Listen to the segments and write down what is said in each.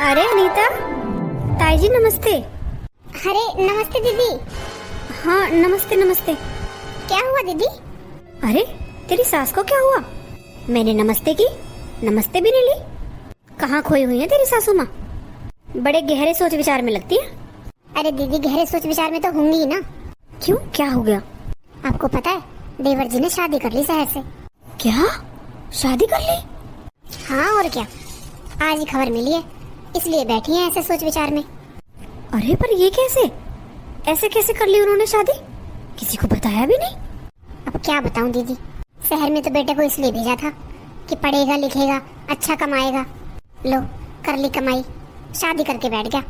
अरे अनीता, ताई जी नमस्ते। अरे नमस्ते दीदी। हाँ नमस्ते नमस्ते। क्या हुआ दीदी? अरे तेरी सास को क्या हुआ? मैंने नमस्ते की, नमस्ते भी नहीं ली। कहाँ खोई हुई है तेरी सासू माँ? बड़े गहरे सोच विचार में लगती है। अरे दीदी गहरे सोच विचार में तो होंगी ही ना। क्यों, क्या हो गया? आपको पता है देवर जी ने शादी कर ली शहर से। क्या, शादी कर ली? हाँ और क्या, आज ही खबर मिली है, इसलिए बैठी हैं ऐसे सोच विचार में। अरे पर ये कैसे, ऐसे कैसे कर ली उन्होंने शादी? किसी को बताया भी नहीं? अब क्या बताऊं दीदी, शहर में तो बेटे को इसलिए भेजा था कि पढ़ेगा लिखेगा अच्छा कमाएगा। लो कर ली कमाई, शादी करके बैठ गया।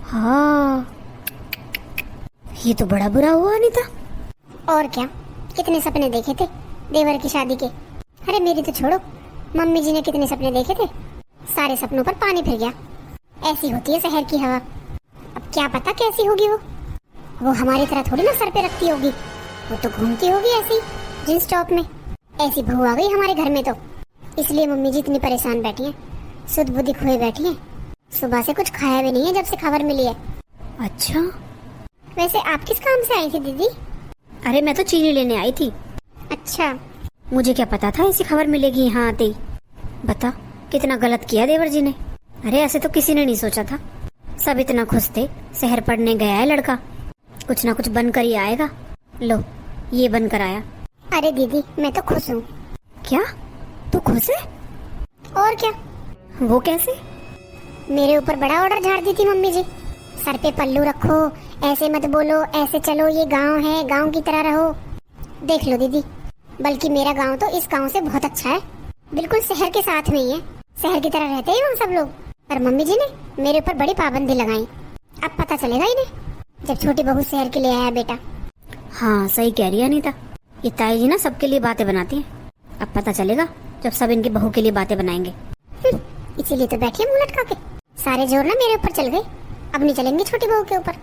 हाँ ये तो बड़ा बुरा हुआ अनीता। और क्या, कितने सपने देखे थे देवर की शादी के। अरे मेरी तो छोड़ो, मम्मी जी ने कितने सपने देखे थे, सारे सपनों पर पानी फिर गया। ऐसी होती है शहर की हवा। अब क्या पता कैसी होगी वो हमारी तरह थोड़ी ना सर पे रखती होगी, वो तो घूमती होगी ऐसी जींस टॉप में। ऐसी बहू आ गई हमारे घर में तो इसलिए मम्मी जी इतनी परेशान बैठी हैं, सुध बुद्धि खोए बैठी हैं। सुबह से कुछ खाया भी नहीं है जब से खबर मिली है। अच्छा, वैसे आप किस काम से आई थी दीदी? अरे मैं तो चीनी लेने आई थी। अच्छा, मुझे क्या पता था ऐसी खबर मिलेगी यहाँ आते ही। बता कितना गलत किया देवर जी ने। अरे ऐसे तो किसी ने नहीं सोचा था। सब इतना खुश थे, शहर पढ़ने गया है लड़का, कुछ ना कुछ बनकर ही आएगा। लो ये बनकर आया। अरे दीदी मैं तो खुश हूँ। क्या तू खुश है? और क्या, वो कैसे? मेरे ऊपर बड़ा ऑर्डर झाड़ दी थी मम्मी जी। सर पे पल्लू रखो, ऐसे मत बोलो, ऐसे चलो, ये गांव है, गांव की तरह रहो। देख लो दीदी, बल्कि मेरा गांव तो इस गांव से बहुत अच्छा है, बिल्कुल शहर के साथ में ही है, शहर की तरह रहते हैं वहाँ सब लोग। पर मम्मी जी ने मेरे ऊपर बड़ी पाबंदी लगाई। अब पता चलेगा इन्हें जब छोटी बहू शहर के लिए आया बेटा। हाँ सही कह रही है अनीता, ये ताई जी ना सबके लिए बातें बनाती हैं। अब पता चलेगा जब सब इनकी बहू के लिए बातें बनाएंगे। इसीलिए तो बैठी है मुंह लटका के। सारे जोर ना मेरे ऊपर चल गए, अब नहीं चलेंगे छोटी बहू के ऊपर।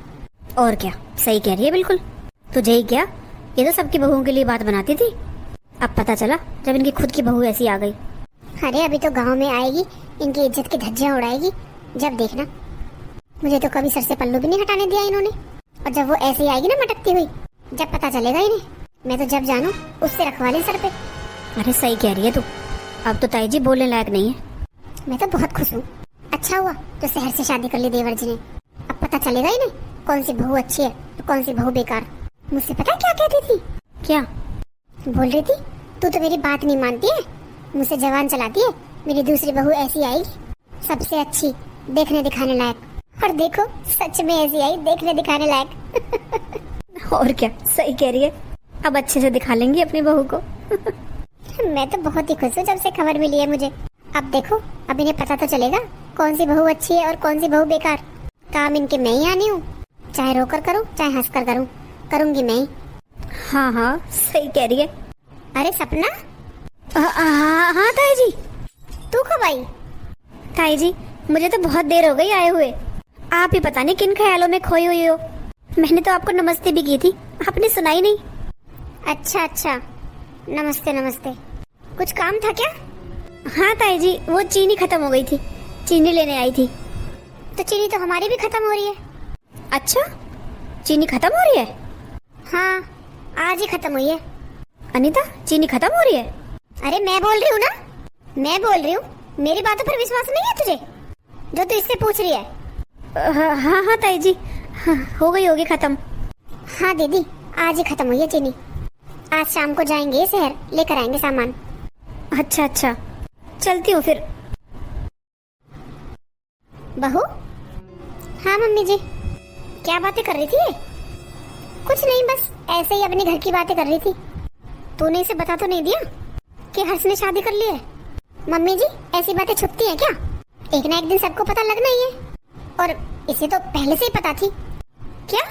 और क्या, सही कह रही है बिल्कुल। तुझे ही क्या, ये तो सबकी बहुओं के लिए बात बनाती थी। अब पता चला जब इनकी खुद की बहू ऐसी आ गई। अरे अभी तो गांव में आएगी, इनकी इज्जत की धज्जियां उड़ाएगी, जब देखना। मुझे तो कभी सर से पल्लू भी नहीं हटाने दिया इन्होंने, और जब वो ऐसे ही आएगी ना मटकती हुई, जब पता चलेगा इन्हें, मैं तो जब जानू उससे रखवा ले सर पे। अरे सही कह रही है तू, अब तो ताई जी बोलने लायक नहीं है। मैं तो बहुत खुश हूँ। अच्छा हुआ तो शहर से शादी कर ली देवर जी ने। अब पता चलेगा इन्हें कौन सी बहू अच्छी है तो कौन सी बहू बेकार। मुझसे पता क्या कहती थी? क्या बोल रही थी, तू तो मेरी बात नहीं मानती है, मुझसे जवान चलाती है, मेरी दूसरी बहू ऐसी आएगी सबसे अच्छी, देखने दिखाने लायक। और देखो सच में ऐसी आई, देखने दिखाने लायक। और क्या, सही कह रही है, अब अच्छे से दिखा लेंगी अपनी बहू को। मैं तो बहुत ही खुश हूँ जब से खबर मिली है मुझे। अब देखो, अब इन्हें पता तो चलेगा कौन सी बहू अच्छी है और कौन सी बहू बेकार। काम इनके मैं ही आनी हूँ, चाहे रोकर करूँ चाहे हंस कर करूँ, करूँगी मैं ही। हाँ हाँ सही कह रही है। अरे सपना। हाँ ताई जी। तू कब आई? ताई जी मुझे तो बहुत देर हो गई आए हुए, आप ही पता नहीं किन ख्यालों में खोई हुई हो। मैंने तो आपको नमस्ते भी की थी, आपने सुनाई नहीं। अच्छा अच्छा, नमस्ते नमस्ते। कुछ काम था क्या? हाँ ताई जी, वो चीनी खत्म हो गई थी, चीनी लेने आई थी। तो चीनी तो हमारी भी खत्म हो रही है। अच्छा, चीनी खत्म हो रही है? हाँ आज ही खत्म हुई है। अनीता चीनी खत्म हो रही है? अरे मैं बोल रही हूँ ना, मैं बोल रही हूँ, मेरी बातों पर विश्वास नहीं है तुझे जो तू इससे पूछ रही है? हाँ हाँ ताई जी, हाँ, हो गई होगी खत्म। हाँ दीदी आज ही खत्म हुई है चीनी, आज शाम को जाएंगे शहर, लेकर आएंगे सामान। अच्छा अच्छा, चलती हूँ फिर। बहू। हाँ मम्मी जी। क्या बातें कर रही थी ये? कुछ नहीं, बस ऐसे ही अपने घर की बातें कर रही थी। तूने इसे बता तो नहीं दिया कि हर्ष ने शादी कर ली है? मम्मी जी ऐसी बातें छुपती हैं क्या? एक ना एक दिन सबको पता लगना ही है, और इसे तो पहले से ही पता थी। क्या?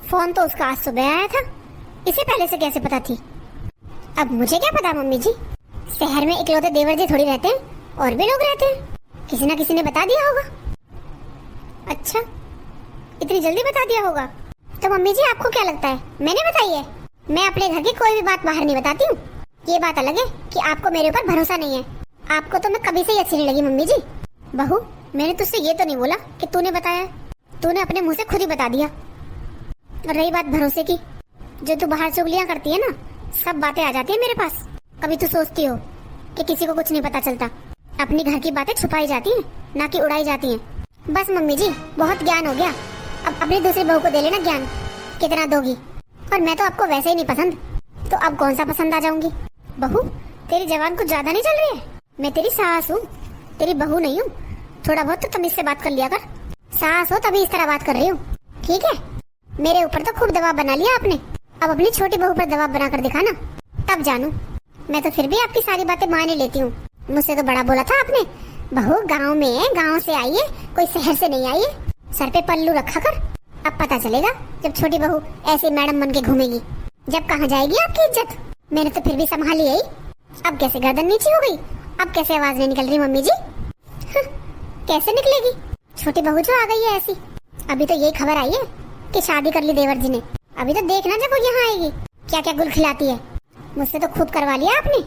फोन तो उसका आज सुबह आया था, इसे पहले से कैसे पता थी? अब मुझे क्या पता मम्मी जी, शहर में इकलौते देवर जी थोड़ी रहते हैं, और भी लोग रहते हैं, किसी ना किसी ने बता दिया होगा। अच्छा, इतनी जल्दी बता दिया होगा? तो मम्मी जी आपको क्या लगता है मैंने बताई है? मैं अपने घर की कोई भी बात बाहर नहीं बताती हूँ। ये बात अलग है कि आपको मेरे ऊपर भरोसा नहीं है। आपको तो मैं कभी से ही अच्छी नहीं लगी मम्मी जी। बहू मैंने तुझसे ये तो नहीं बोला कि तूने बताया, तूने अपने मुंह से खुद ही बता दिया। और रही बात भरोसे की, जो तू बाहर चुगलियां करती है ना, सब बातें आ जाती है मेरे पास। कभी तू सोचती हो कि किसी को कुछ नहीं पता चलता, अपनी घर की बातें छुपाई जाती हैं, ना कि उड़ाई जाती हैं। बस मम्मी जी, बहुत ज्ञान हो गया, अब अपनी दूसरी बहू को दे लेना ज्ञान, कितना दोगी। और मैं तो आपको वैसे ही नहीं पसंद, तो अब कौन सा पसंद आ जाऊंगी। बहू, तेरी जवान कुछ ज्यादा नहीं चल रही है? मैं तेरी सास हूँ, तेरी बहू नहीं हूँ। थोड़ा बहुत तो तमीज से बात कर लिया कर। सास हो तभी इस तरह बात कर रही हूँ, ठीक है? मेरे ऊपर तो खूब दबाव बना लिया आपने, अब अपनी छोटी बहू पर दबाव बना कर दिखाना, तब जानू। मैं तो फिर भी आपकी सारी बातें मान ही लेती हूँ। मुझसे तो बड़ा बोला था आपने, बहू गांव में है, गांव से आई है, कोई शहर से नहीं आई है, सर पे पल्लू रखा कर। अब पता चलेगा जब छोटी बहू ऐसी मैडम बन के घूमेगी, जब कहाँ जाएगी आपकी इज्जत। मैंने तो फिर भी संभाली है। अब कैसे गर्दन नीचे हो गई, अब कैसे आवाज नहीं निकल रही मम्मी जी? कैसे निकलेगी? छोटी बहू जो आ गई है ऐसी। अभी तो यही खबर आई है कि शादी कर ली देवर जी ने। अभी तो देखना जब वो यहाँ आएगी क्या क्या गुल खिलाती है। मुझसे तो खूब करवा लिया आपने,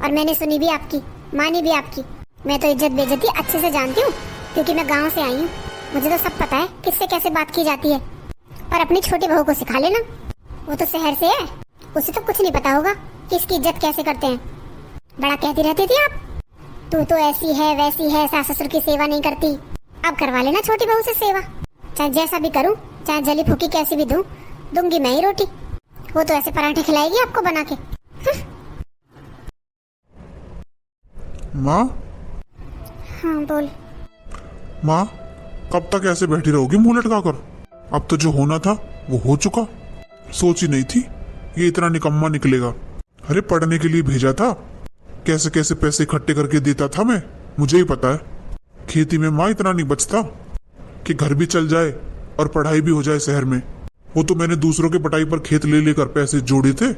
और मैंने सुनी भी आपकी, मानी भी आपकी। मैं तो इज्जत बेइज्जती अच्छे से जानती हूँ, क्योंकि मैं गाँव से आई हूँ। मुझे तो सब पता है किससे कैसे बात की जाती है। और अपनी छोटी बहू को सिखा लेना, वो तो शहर से है, उसे तो कुछ नहीं पता होगा कि इसकी इज्जत कैसे करते हैं। बड़ा कहती रहती थी आप, तू तो ऐसी है वैसी है, सास ससुर की सेवा नहीं करती। अब करवा लेना छोटी बहू से सेवा, चाहे जैसा भी करूं, चाहे जली फूकी कैसी भी दूंगी मैं ही रोटी। वो तो ऐसे पराठे खिलाएगी आपको बना के। माँ? हाँ बोल। माँ, कब तक ऐसे बैठी रहोगी मुंह लटका कर? अब तो जो होना था वो हो चुका। सोची नहीं थी ये इतना निकम्मा निकलेगा। अरे पढ़ने के लिए भेजा था, कैसे कैसे पैसे इकट्ठे करके देता था मैं, मुझे ही पता है। खेती में माँ इतना नहीं बचता कि घर भी चल जाए और पढ़ाई भी हो जाए शहर में। वो तो मैंने दूसरों के पढ़ाई पर खेत ले लेकर पैसे जोड़े थे,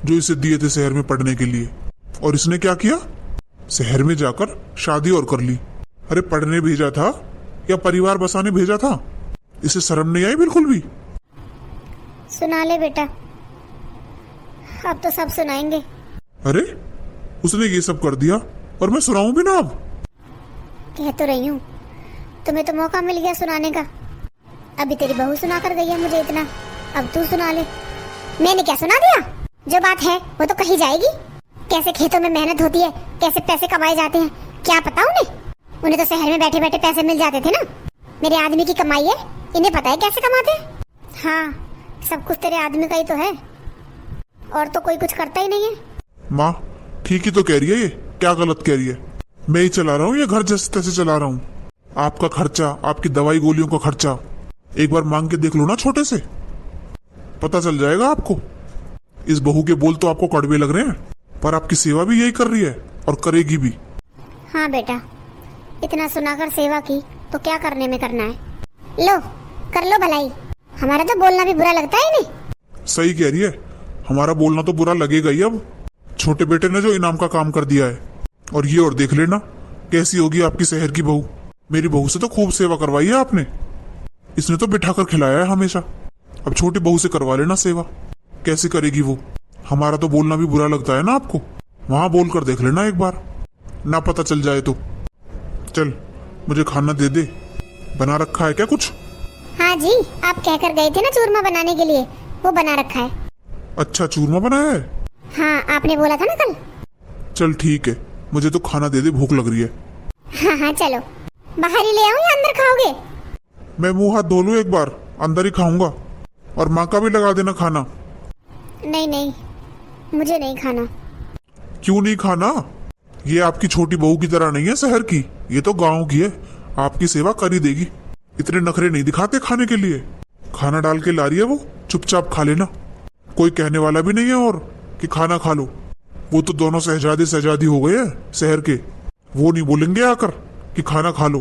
जो इसे दिए थे शहर में पढ़ने के लिए। और इसने क्या किया? शहर में जाकर शादी और कर ली। अरे पढ़ने भेजा था या परिवार बसाने भेजा था? इसे शर्म नहीं आई बिल्कुल भी? सुना ले बेटा, अब तो सब सुनाएंगे। अरे उसने ये सब कर दिया और मैं सुनाऊं भी ना? अब कह तो रही हूँ, तुम्हें तो मौका मिल गया सुनाने का। अभी तेरी बहू सुना कर गई है मुझे इतना, अब तू सुना ले। मैंने क्या सुना दिया? जो बात है वो तो कही जाएगी। कैसे खेतों में मेहनत होती है, कैसे पैसे कमाए जाते हैं, क्या पता उन्हें तो शहर में बैठे बैठे पैसे मिल जाते थे ना। मेरे आदमी की कमाई है, इन्हें पता है कैसे कमाते हैं। हाँ, सब कुछ तेरे आदमी का ही तो है, और तो कोई कुछ करता ही नहीं है। माँ ठीक ही तो कह रही है, ये क्या गलत कह रही है? मैं ही चला रहा हूँ ये घर जैसे तैसे चला रहा हूँ। आपका खर्चा, आपकी दवाई गोलियों का खर्चा एक बार मांग के देख लो ना छोटे से, पता चल जाएगा आपको। इस बहू के बोल तो आपको कड़वे लग रहे हैं, पर आपकी सेवा भी यही कर रही है और करेगी भी। हाँ बेटा, इतना सुनाकर सेवा की तो क्या करने में करना है। लो कर लो भलाई, हमारा तो बोलना भी बुरा लगता है नहीं। सही कह रही है, हमारा बोलना तो बुरा लगेगा ही। अब छोटे बेटे ने जो इनाम का काम कर दिया है, और ये और देख लेना कैसी होगी आपकी शहर की बहू। मेरी बहू से तो खूब सेवा करवाई है आपने, इसने तो बिठा कर खिलाया है हमेशा। अब छोटी बहू से करवा लेना सेवा, कैसे करेगी वो। हमारा तो बोलना भी बुरा लगता है ना आपको, वहां बोल कर देख लेना एक बार, ना पता चल जाए तो। चल मुझे खाना दे दे, बना रखा है क्या कुछ? हाँ जी, आप कहकर गए थे ना चूरमा बनाने के लिए, वो बना रखा है। अच्छा चूरमा बनाया है? हाँ, आपने बोला था ना कल। चल ठीक है, मुझे तो खाना दे दे, भूख लग रही है। हाँ हाँ चलो, बाहर ही ले आऊं या अंदर खाओगे? मैं मुंह हाथ धो लूं एक बार, अंदर ही खाऊंगा। और माँ का भी लगा देना खाना। नहीं नहीं, मुझे नहीं खाना। क्यों नहीं खाना? ये आपकी छोटी बहू की तरह नहीं है शहर की, ये तो गांव की है, आपकी सेवा कर ही देगी। इतने नखरे नहीं दिखाते खाने के लिए। खाना डाल के ला रही है वो, चुपचाप खा लेना, कोई कहने वाला भी नहीं है और कि खाना खा लो। वो तो दोनों शहजादी हो गए हैं शहर के, वो नहीं बोलेंगे आकर कि खाना खा लो।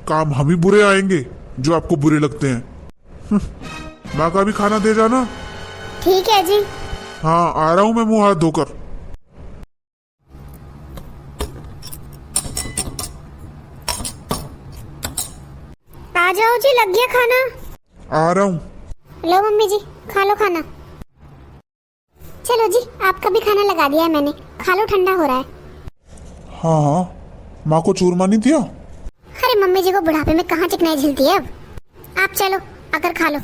काम हम ही बुरे आएंगे जो आपको बुरे लगते हैं। माँ का भी खाना दे जाना। ठीक है जी। हाँ आ रहा हूँ मैं मुंह हाथ धोकर। आ जाओ जी, लग गया खाना। आ रहा हूँ। लो मम्मी जी, खा लो खाना। चलो जी, आपका भी खाना लगा दिया है मैंने, खा लो, ठंडा हो रहा है। हाँ हाँ, माँ को चूरमा नहीं दिया? अरे अरे मम्मी जी को बुढ़ापे में कहाँ चिकनाई झिलती है अब। आप चलो आकर खा लो।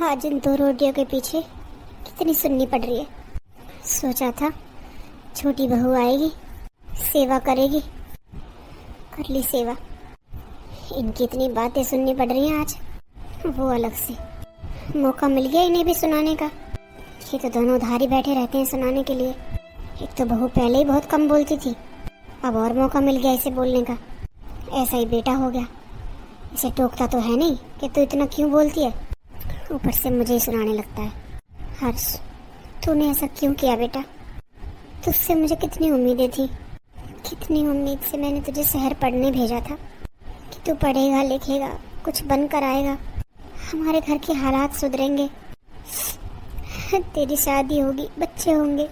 आज इन 2 रोटियों के पीछे कितनी सुननी पड़ रही है। सोचा था छोटी बहू आएगी, सेवा करेगी, कर ली सेवा। इनकी इतनी बातें सुननी पड़ रही हैं आज, वो अलग से। मौका मिल गया इन्हें भी सुनाने का। ये तो दोनों उधार ही बैठे रहते हैं सुनाने के लिए। एक तो बहू पहले ही बहुत कम बोलती थी, अब और मौका मिल गया इसे बोलने का। ऐसा ही बेटा हो गया, इसे टोकता तो है नहीं कि तू इतना क्यों बोलती है, ऊपर से मुझे ही सुनाने लगता है। हर्ष, तूने ऐसा क्यों किया बेटा? तुझसे मुझे कितनी उम्मीदें थी, कितनी उम्मीद से मैंने तुझे शहर पढ़ने भेजा था कि तू पढ़ेगा लिखेगा, कुछ बनकर आएगा, हमारे घर के हालात सुधरेंगे, तेरी शादी होगी, बच्चे होंगे,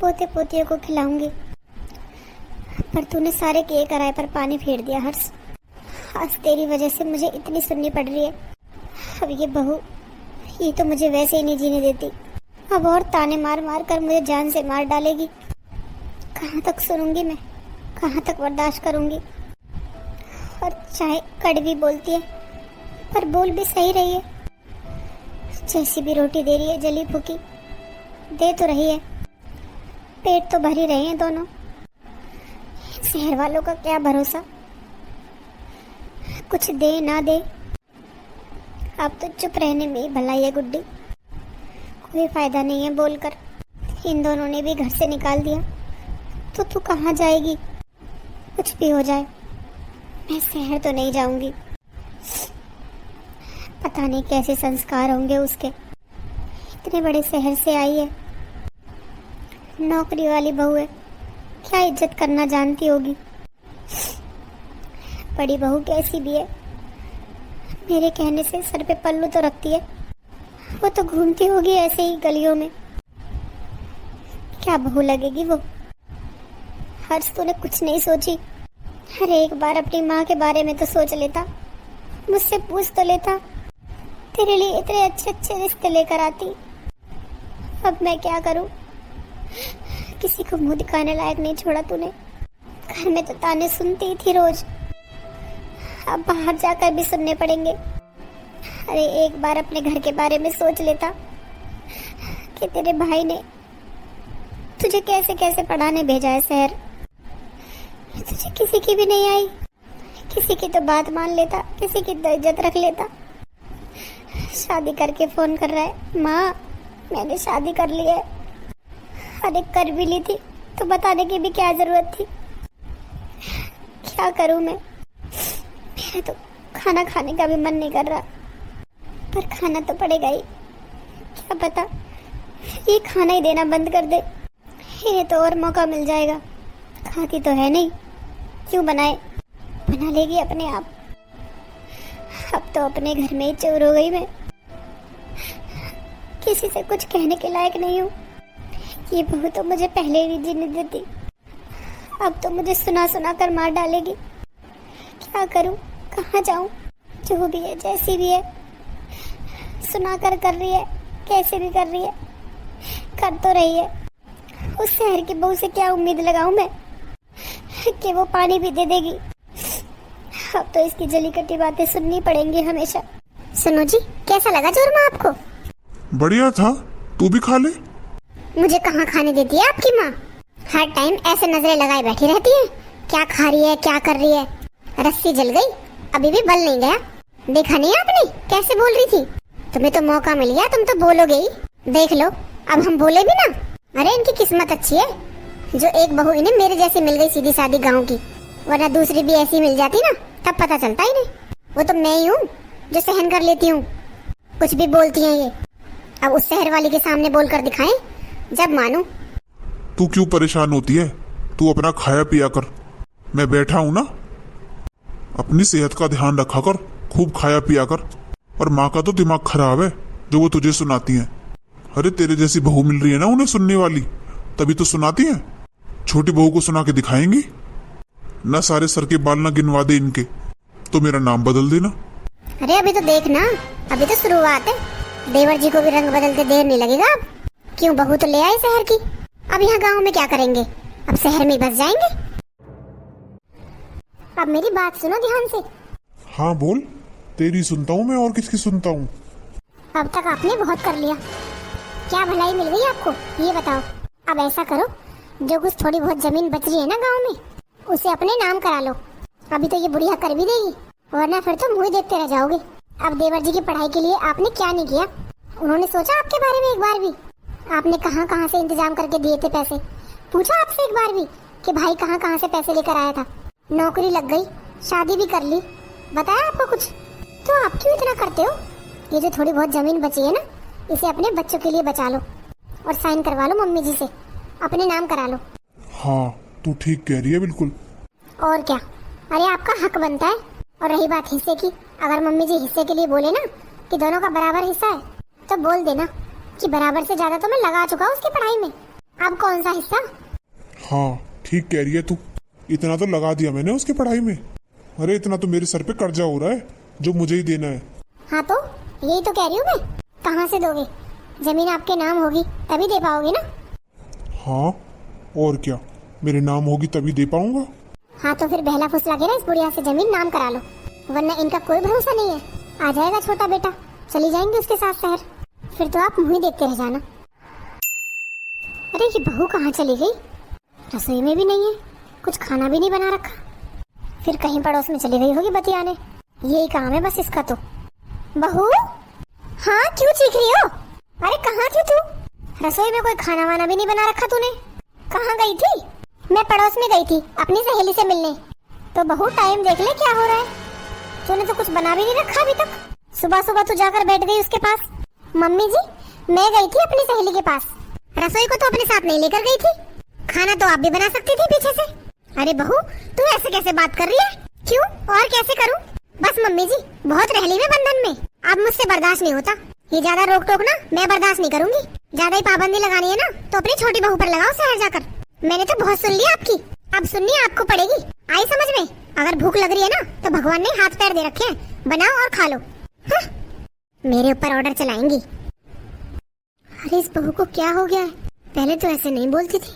पोते पोतियों को खिलाऊंगी। पर तूने सारे किए कराए पर पानी फेर दिया हर्ष। आज तेरी वजह से मुझे इतनी सुननी पड़ रही है। अब ये बहू, ये तो मुझे वैसे ही नहीं जीने देती, अब और ताने मार मार कर मुझे जान से मार डालेगी। कहाँ तक सुनूंगी मैं, कहाँ तक बर्दाश्त करूंगी? और चाहे कड़वी बोलती है पर बोल भी सही रही है। जैसी भी रोटी दे रही है जली फूकी दे तो रही है, पेट तो भर ही रहे हैं दोनों। शहर वालों का क्या भरोसा, कुछ दे ना दे। अब तो चुप रहने में ही भलाई है गुड्डी, कोई फायदा नहीं है बोलकर। इन दोनों ने भी घर से निकाल दिया तो तू कहाँ जाएगी? कुछ भी हो जाए मैं शहर तो नहीं जाऊंगी। पता नहीं कैसे संस्कार होंगे उसके, इतने बड़े शहर से आई है, नौकरी वाली बहू है, क्या इज्जत करना जानती होगी। बड़ी बहू कैसी भी है, मेरे कहने से सर पे पल्लू तो रखती है, वो तो घूमती होगी ऐसे ही गलियों में। क्या बहू लगेगी वो। हर्ष, तूने कुछ नहीं सोची? अरे एक बार अपनी माँ के बारे में तो सोच लेता, मुझसे पूछ तो लेता। तेरे लिए इतने अच्छे अच्छे रिश्ते लेकर आती, अब मैं क्या करूं? किसी को मुंह दिखाने लायक नहीं छोड़ा तूने। घर में तो ताने सुनती ही थी रोज, अब बाहर जाकर भी सुनने पड़ेंगे। अरे एक बार अपने घर के बारे में सोच लेता कि तेरे भाई ने तुझे कैसे कैसे पढ़ाने भेजा है शहर। तुझे किसी की भी नहीं आई, किसी की तो बात मान लेता, किसी की तो इज्जत रख लेता। शादी करके फोन कर रहा है, माँ मैंने शादी कर ली है। अरे कर भी ली थी तो बताने की भी क्या जरूरत थी? क्या करूं मैं? मेरा तो खाना खाने का भी मन नहीं कर रहा, पर खाना तो पड़ेगा ही। क्या पता ये खाना ही देना बंद कर दे, इन्हें तो और मौका मिल जाएगा। खाती तो है नहीं, क्यों बनाए, बना लेगी अपने आप। अब तो अपने घर में ही चोर हो गई मैं, किसी से कुछ कहने के लायक नहीं हूँ। ये बहू तो मुझे पहले ही जीने देती, अब तो मुझे सुना सुना कर मार डालेगी। क्या करूं, कहाँ जाऊं? जो भी है जैसी भी है, सुना कर रही है, कैसे भी कर रही है, कर तो रही है। उस शहर की बहू से क्या उम्मीद लगाऊं मैं कि वो पानी भी दे देगी? अब तो इसकी जली कटी बातें सुननी पड़ेंगी हमेशा। सुनो जी, कैसा लगा चूरमा आपको? बढ़िया था, तू भी खा ले। मुझे कहाँ खाने देती है आपकी माँ? हर टाइम ऐसे नजरें लगाए बैठी रहती है, क्या खा रही है, क्या कर रही है। रस्सी जल गई, अभी भी बल नहीं गया। देखा नहीं आपने कैसे बोल रही थी? तुम्हें तो मौका मिल गया, तुम तो बोलोगे ही। देख लो, अब हम बोले भी ना। अरे इनकी किस्मत अच्छी है जो एक बहू इन्हें मेरे जैसी मिल गई, सीधी सादी गाँव की, वरना दूसरी भी ऐसी मिल जाती ना, तब पता चलता ही नहीं। वो तो मैं ही हूँ जो सहन कर लेती हूँ, कुछ भी बोलती हैं ये। अब उस शहर वाली के सामने बोलकर दिखाएं, जब मानूं। तू क्यों परेशान होती है? तू अपना खाया पिया कर, मैं बैठा हूं ना। अपनी सेहत का ध्यान रखा कर, खूब खाया पिया कर। और माँ का तो दिमाग खराब है जो वो तुझे सुनाती हैं। अरे तेरे जैसी बहू मिल रही है ना उन्हें सुनने वाली, तभी तो सुनाती हैं। छोटी बहू को सुना के दिखाएंगी ना, सारे सर के बाल ना गिनवा दे इनके, तो मेरा नाम बदल देना। अरे अभी तो देखना, अभी तो शुरुआत है। देवर जी को भी रंग बदलते देर नहीं लगेगा। अब क्यों, बहू तो ले आए शहर की, अब यहाँ गाँव में क्या करेंगे? अब शहर में बस जाएंगे। अब मेरी बात सुनो ध्यान से। हाँ बोल, तेरी सुनता हूँ मैं और किसकी सुनता हूँ। अब तक आपने बहुत कर लिया, क्या भलाई मिल गई आपको ये बताओ। अब ऐसा करो, जो कुछ थोड़ी बहुत जमीन बच रही है ना गांव में, उसे अपने नाम करा लो। अभी तो ये बुढ़िया कर भी देगी, वरना फिर तो मुंह देखते रह जाओगे। अब देवर जी की पढ़ाई के लिए आपने क्या नहीं किया? उन्होंने सोचा आपके बारे में एक बार भी? आपने कहाँ कहाँ से इंतजाम करके दिए थे पैसे? पूछा आपसे एक बार भी कि भाई कहाँ कहाँ से पैसे लेकर आया था? नौकरी लग गई, शादी भी कर ली, बताया आपको कुछ? तो आप क्यों इतना करते हो? ये जो थोड़ी बहुत जमीन बची है ना, इसे अपने बच्चों के लिए बचा लो और साइन करवा लो मम्मी जी से, अपने नाम करा लो। हाँ तू ठीक कह रही है बिल्कुल। और क्या, अरे आपका हक बनता है। और रही बात हिस्से की, अगर मम्मी जी हिस्से के लिए बोले ना कि दोनों का बराबर हिस्सा है, तो बोल देना कि बराबर से ज्यादा तो मैं लगा चुका हूँ उसकी पढ़ाई में, अब कौन सा हिस्सा। हाँ ठीक कह रही है तू, इतना तो लगा दिया मैंने उसकी पढ़ाई में। अरे इतना तो मेरे सर पे कर्जा हो रहा है जो मुझे ही देना है। हाँ तो यही तो कह रही हूँ मैं, कहाँ से दोगे? जमीन आपके नाम होगी तभी दे पाओगे ना। हाँ और क्या, मेरे नाम होगी तभी दे पाऊंगा। हाँ तो फिर बहला फुसला के ना इस बुढ़िया से जमीन नाम करा लो, वरना इनका कोई भरोसा नहीं है। आ जाएगा छोटा बेटा, चली जाएंगे उसके साथ शहर, फिर तो आप मुँह ही देखते रह जाना। अरे ये बहू कहाँ चली गई? रसोई में भी नहीं है, कुछ खाना भी नहीं बना रखा, फिर कहीं पड़ोस में चली गई होगी बतियाने। यही काम है बस इसका तो। बहू, हाँ क्यों चीख रही हो? अरे कहाँ थी तू? रसोई में कोई खाना वाना भी नहीं बना रखा तूने, कहाँ गई थी? मैं पड़ोस में गई थी अपनी सहेली से मिलने। तो बहू टाइम देख ले क्या हो रहा है, तूने तो कुछ बना भी नहीं रखा अभी तक। सुबह सुबह तू जाकर बैठ गई उसके पास। मम्मी जी, मैं गई थी अपनी सहेली के पास, रसोई को तो अपने साथ नहीं लेकर गई थी, खाना तो आप भी बना सकती थी पीछे से। अरे बहू, तू ऐसे कैसे बात कर रही है? क्यों और कैसे करूं? बस मम्मी जी, बहुत रह ली मैं बंधन में, अब मुझसे बर्दाश्त नहीं होता। ये ज्यादा रोक टोक ना मैं बर्दाश्त नहीं करूंगी। ज्यादा ही पाबंदी लगानी है ना तो अपनी छोटी बहू पर लगाओ शहर जाकर। मैंने तो बहुत सुन लिया आपकी, अब सुननी आपको पड़ेगी। आई समझ में? अगर भूख लग रही है ना तो भगवान ने हाथ पैर दे रखे हैं, बनाओ और खा लो। हाँ? मेरे ऊपर ऑर्डर चलाएंगी। अरे इस बहू को क्या हो गया है? पहले तो ऐसे नहीं बोलती थी,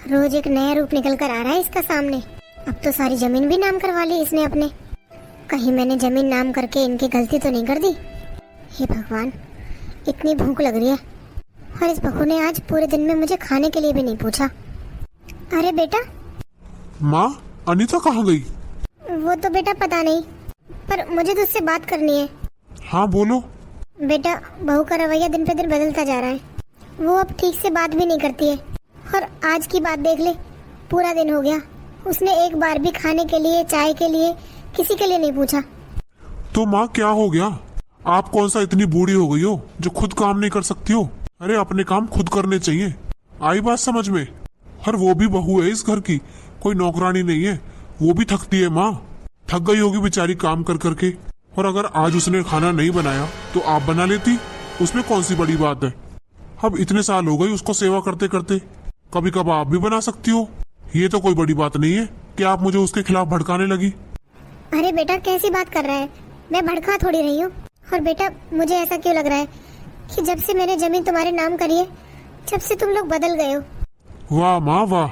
रोज एक नया रूप निकल कर आ रहा है इसका सामने। अब तो सारी जमीन भी नाम करवा ली इसने अपने। कहीं मैंने जमीन नाम करके इनकी गलती तो नहीं कर दी? हे भगवान, इतनी भूख लग रही है और इस बहू ने आज पूरे दिन में मुझे खाने के लिए भी नहीं पूछा। अरे बेटा। माँ, अनीता कहाँ गई? वो तो बेटा पता नहीं, पर मुझे तो उससे बात करनी है। हाँ बोलो। बेटा, बहू का रवैया दिन पे दिन बदलता जा रहा है, वो अब ठीक से बात भी नहीं करती है। और आज की बात देख ले, पूरा दिन हो गया उसने एक बार भी खाने के लिए, चाय के लिए, किसी के लिए नहीं पूछा। तो माँ क्या हो गया? आप कौन सा इतनी बूढ़ी हो गई हो जो खुद काम नहीं कर सकती हो? अरे अपने काम खुद करने चाहिए, आई बात समझ में? और वो भी बहू है इस घर की, कोई नौकरानी नहीं है। वो भी थकती है माँ, थक गई होगी बेचारी काम कर करके। और अगर आज उसने खाना नहीं बनाया तो आप बना लेती, उसमें कौन सी बड़ी बात है? अब इतने साल हो गए उसको सेवा करते करते, कभी कभार आप भी बना सकती हो, ये तो कोई बड़ी बात नहीं है कि आप मुझे उसके खिलाफ भड़काने लगी। अरे बेटा कैसी बात कर रहा है, मैं भड़का थोड़ी रही हूँ। और बेटा मुझे ऐसा क्यों लग रहा है कि जब से मैंने जमीन तुम्हारे नाम करी है, जब से तुम लोग बदल गए हो। वाह माँ वाह,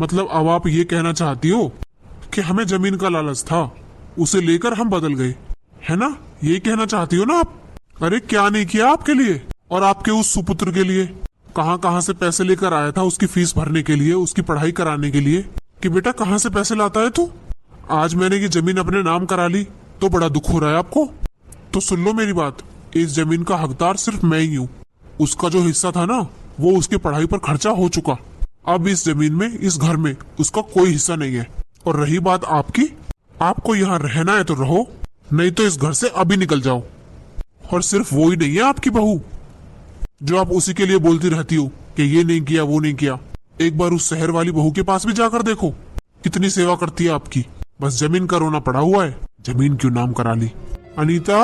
मतलब अब आप ये कहना चाहती हो कि हमें जमीन का लालच था, उसे लेकर हम बदल गए, है ना? ये कहना चाहती हो ना आप? अरे क्या नहीं किया आपके लिए और आपके उस सुपुत्र के लिए। कहाँ कहाँ से पैसे लेकर आया था उसकी फीस भरने के लिए, उसकी पढ़ाई कराने के लिए, कि बेटा कहाँ से पैसे लाता है तू? आज मैंने ये जमीन अपने नाम करा ली तो बड़ा दुख हो रहा है आपको? तो सुन लो मेरी बात, इस जमीन का हकदार सिर्फ मैं ही हूँ। उसका जो हिस्सा था ना, वो उसकी पढ़ाई पर खर्चा हो चुका। अब इस जमीन में, इस घर में उसका कोई हिस्सा नहीं है। और रही बात आपकी, आपको यहाँ रहना है तो रहो, नहीं तो इस घर से अभी निकल जाओ। और सिर्फ वो ही नहीं है आपकी बहू जो आप उसी के लिए बोलती रहती हो कि ये नहीं किया वो नहीं किया। एक बार उस शहर वाली बहू के पास भी जाकर देखो, कितनी सेवा करती है आपकी। बस जमीन का रोना पड़ा हुआ है, जमीन क्यों नाम करा ली। अनीता,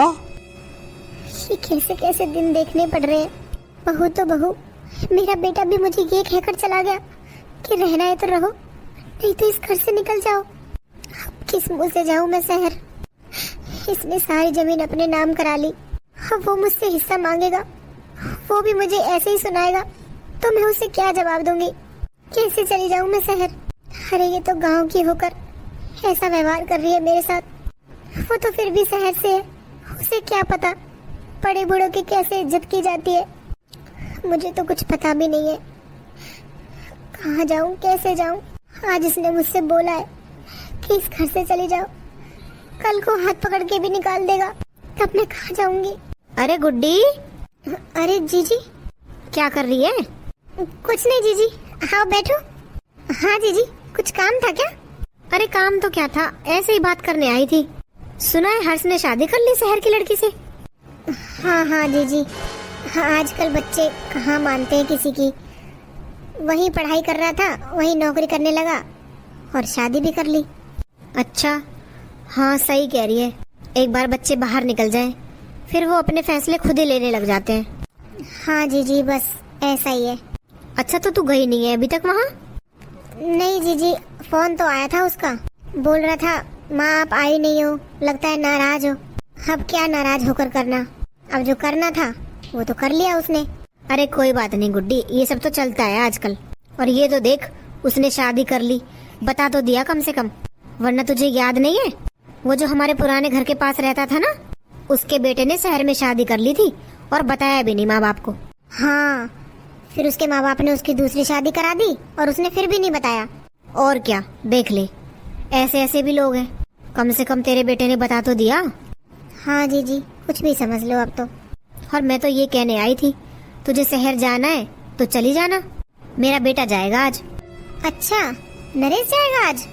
ये कैसे कैसे दिन देखने पड़ रहे हैं। बहू तो बहू, मेरा बेटा भी मुझे ये कहकर चला गया कि रहना है तो रहो, नहीं तो इस घर से निकल जाओ। अब किस मुंह से जाऊं मैं शहर? इसने सारी जमीन अपने नाम करा ली, अब वो मुझसे हिस्सा मांगेगा, वो भी मुझे ऐसे ही सुनाएगा, तो मैं उसे क्या जवाब दूंगी? कैसे चली जाऊं मैं शहर? अरे ये तो गांव की होकर ऐसा व्यवहार कर रही है मेरे साथ। वो तो फिर भी शहर से है, उसे क्या पता बड़े बूढ़ों की कैसे इज्जत की जाती है। मुझे तो कुछ पता भी नहीं है, कहाँ जाऊं, कैसे जाऊं। आज इसने मुझसे बोला है कि इस घर से चली जाओ, कल को हाथ पकड़ के भी निकाल देगा, तब मैं कहाँ जाऊंगी। अरे गुड्डी, अरे जीजी, क्या कर रही है? कुछ नहीं जीजी, हाँ बैठो। हाँ जीजी, कुछ काम था क्या? अरे काम तो क्या था, ऐसे ही बात करने आई थी। सुना है हर्ष ने शादी कर ली शहर की लड़की से। हाँ हाँ जीजी, हाँ आजकल बच्चे कहाँ मानते हैं किसी की। वही पढ़ाई कर रहा था, वही नौकरी करने लगा और शादी भी कर ली। अच्छा, हाँ सही कह रही है। एक बार बच्चे बाहर निकल जाएं, फिर वो अपने फैसले खुद ही लेने लग जाते हैं। हाँ जीजी, बस ऐसा ही है। अच्छा, तो तू गई नहीं है अभी तक वहाँ? नहीं जीजी, फोन तो आया था उसका, बोल रहा था माँ आप आई नहीं हो, लगता है नाराज हो। अब क्या नाराज होकर करना, अब जो करना था वो तो कर लिया उसने। अरे कोई बात नहीं गुड्डी, ये सब तो चलता है आजकल। और ये तो देख, उसने शादी कर ली, बता तो दिया कम से कम। वरना तुझे याद नहीं है, वो जो हमारे पुराने घर के पास रहता था ना, उसके बेटे ने शहर में शादी कर ली थी और बताया भी नहीं माँ बाप को। हाँ, फिर उसके माँ बाप ने उसकी दूसरी शादी करा दी और उसने फिर भी नहीं बताया। और क्या, देख ले, ऐसे ऐसे भी लोग हैं। कम से कम तेरे बेटे ने बता तो दिया। हाँ जीजी, कुछ भी समझ लो अब तो। और मैं तो ये कहने आई थी, तुझे शहर जाना है तो चली जाना, मेरा बेटा जाएगा आज। अच्छा, नरेश जाएगा आज?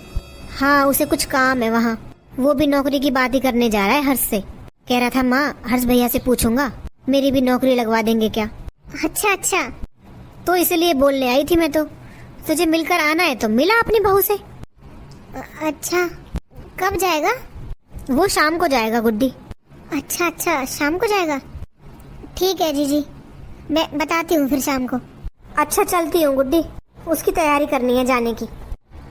हाँ, उसे कुछ काम है वहाँ, वो भी नौकरी की बात ही करने जा रहा है हर्ष से। कह रहा था माँ, हर्ष भैया से पूछूंगा, मेरी भी नौकरी लगवा देंगे क्या। अच्छा अच्छा, तो इसलिए बोलने आई थी मैं तो, तुझे मिलकर आना है तो मिला अपनी बहू से। अच्छा, कब जाएगा? वो शाम को जाएगा गुड्डी। अच्छा अच्छा, शाम को जाएगा। ठीक है जीजी, मैं बताती हूँ फिर शाम को। अच्छा, चलती हूँ गुड्डी, उसकी तैयारी करनी है जाने की।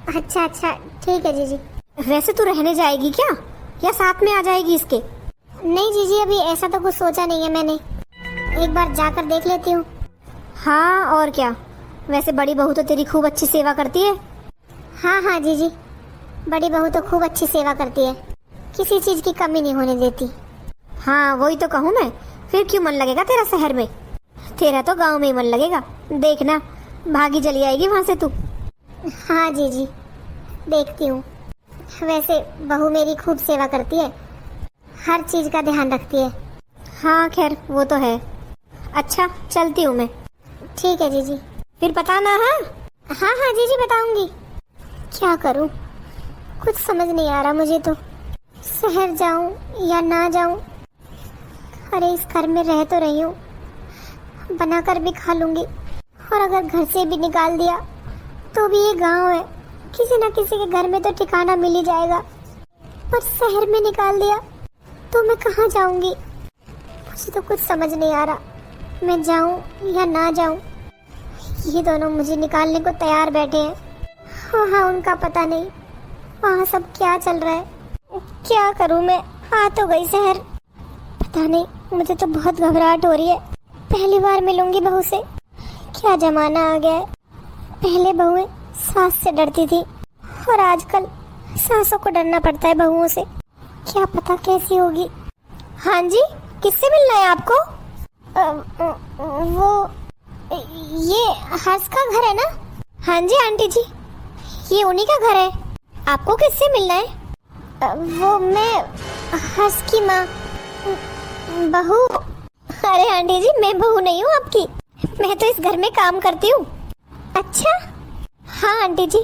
अच्छा अच्छा, ठीक है जीजी। वैसे तू रहने जाएगी क्या, या साथ में आ जाएगी इसके? नहीं जीजी, अभी ऐसा तो कुछ सोचा नहीं है मैंने, एक बार जाकर देख लेती हूँ। हाँ और क्या, वैसे बड़ी बहू तो तेरी खूब अच्छी सेवा करती है। हाँ हाँ जीजी, बड़ी बहू तो खूब अच्छी सेवा करती है, किसी चीज की कमी नहीं होने देती। हाँ वही तो कहूँ मैं, फिर क्यों मन लगेगा तेरा शहर में, तेरा तो गांव में ही मन लगेगा। देखना, भागी चली आएगी वहाँ से तू। हाँ जीजी, देखती हूँ। वैसे बहू मेरी खूब सेवा करती है, हर चीज का ध्यान रखती है। हाँ खैर वो तो है। अच्छा, चलती हूँ मैं। ठीक है जीजी। फिर बताना। हाँ हाँ हाँ जीजी, बताऊंगी। क्या करूँ, कुछ समझ नहीं आ रहा मुझे तो, शहर जाऊं या ना जाऊं। अरे इस घर में रह तो रही हूँ, बनाकर भी खा लूंगी, और अगर घर से भी निकाल दिया तो भी ये गांव है, किसी न किसी के घर में तो ठिकाना मिल ही जाएगा। पर शहर में निकाल दिया तो मैं कहाँ जाऊंगी, मुझे तो कुछ समझ नहीं आ रहा, मैं जाऊं या ना जाऊं। ये दोनों मुझे निकालने को तैयार बैठे हैं। हाँ, उनका पता नहीं वहाँ सब क्या चल रहा है। क्या करूं मैं, आ तो गई शहर, पता नहीं, मुझे तो बहुत घबराहट हो रही है। पहली बार मिलूंगी बहू से, क्या जमाना आ गया है। पहले बहुएं सास से डरती थी और आजकल सासों को डरना पड़ता है बहुओं से। क्या पता कैसी होगी। हाँ जी, किससे मिलना है आपको? वो ये हर्ष का घर है ना? हाँ जी आंटी जी, ये उन्हीं का घर है। आपको किससे मिलना है? वो मैं हर्ष की माँ, बहू। अरे आंटी जी, मैं बहू नहीं हूँ आपकी, मैं तो इस घर में काम करती हूँ। अच्छा, हाँ आंटी जी,